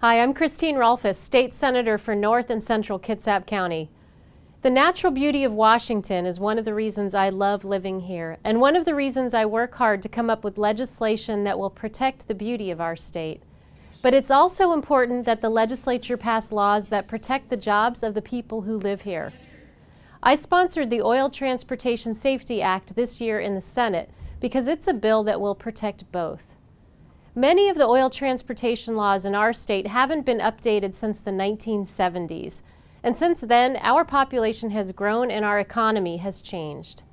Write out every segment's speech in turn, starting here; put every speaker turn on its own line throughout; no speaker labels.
Hi, I'm Christine Rolfes, State Senator for North and Central Kitsap County. The natural beauty of Washington is one of the reasons I love living here, and one of the reasons I work hard to come up with legislation that will protect the beauty of our state. But it's also important that the legislature pass laws that protect the jobs of the people who live here. I sponsored the Oil Transportation Safety Act this year in the Senate because it's a bill that will protect both. Many of the oil transportation laws in our state haven't been updated since the 1970s, and since then our population has grown and our economy has changed.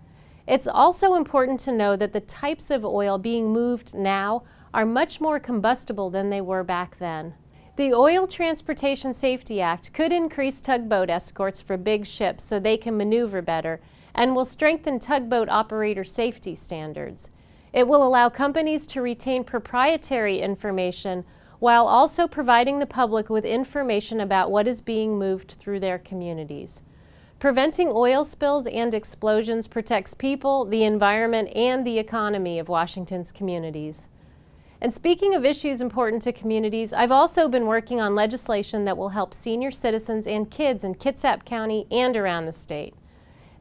It's also important to know that the types of oil being moved now are much more combustible than they were back then. The Oil Transportation Safety Act could increase tugboat escorts for big ships so they can maneuver better, and will strengthen tugboat operator safety standards. It will allow companies to retain proprietary information while also providing the public with information about what is being moved through their communities. Preventing oil spills and explosions protects people, the environment, and the economy of Washington's communities. And speaking of issues important to communities, I've also been working on legislation that will help senior citizens and kids in Kitsap County and around the state.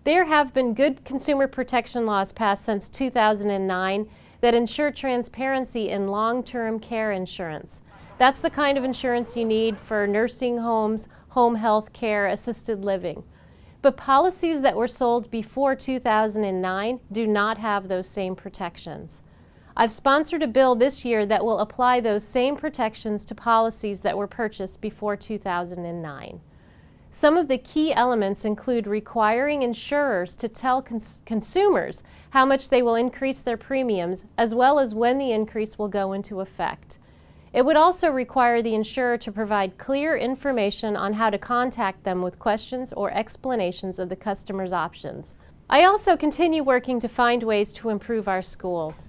There have been good consumer protection laws passed since 2009 that ensure transparency in long-term care insurance. That's the kind of insurance you need for nursing homes, home health care, assisted living. But policies that were sold before 2009 do not have those same protections. I've sponsored a bill this year that will apply those same protections to policies that were purchased before 2009. Some of the key elements include requiring insurers to tell consumers how much they will increase their premiums, as well as when the increase will go into effect. It would also require the insurer to provide clear information on how to contact them with questions or explanations of the customer's options. I also continue working to find ways to improve our schools.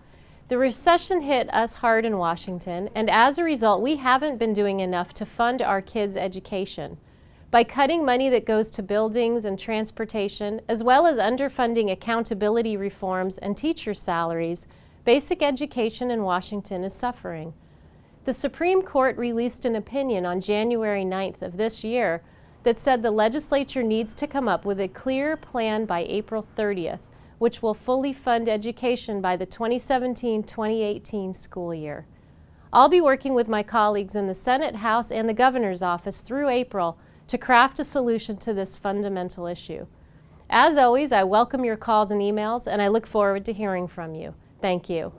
The recession hit us hard in Washington, and as a result, we haven't been doing enough to fund our kids' education. By cutting money that goes to buildings and transportation, as well as underfunding accountability reforms and teacher salaries, basic education in Washington is suffering. The Supreme Court released an opinion on January 9th of this year that said the legislature needs to come up with a clear plan by April 30th, which will fully fund education by the 2017-2018 school year. I'll be working with my colleagues in the Senate, House, and the Governor's office through April to craft a solution to this fundamental issue. As always, I welcome your calls and emails, and I look forward to hearing from you. Thank you.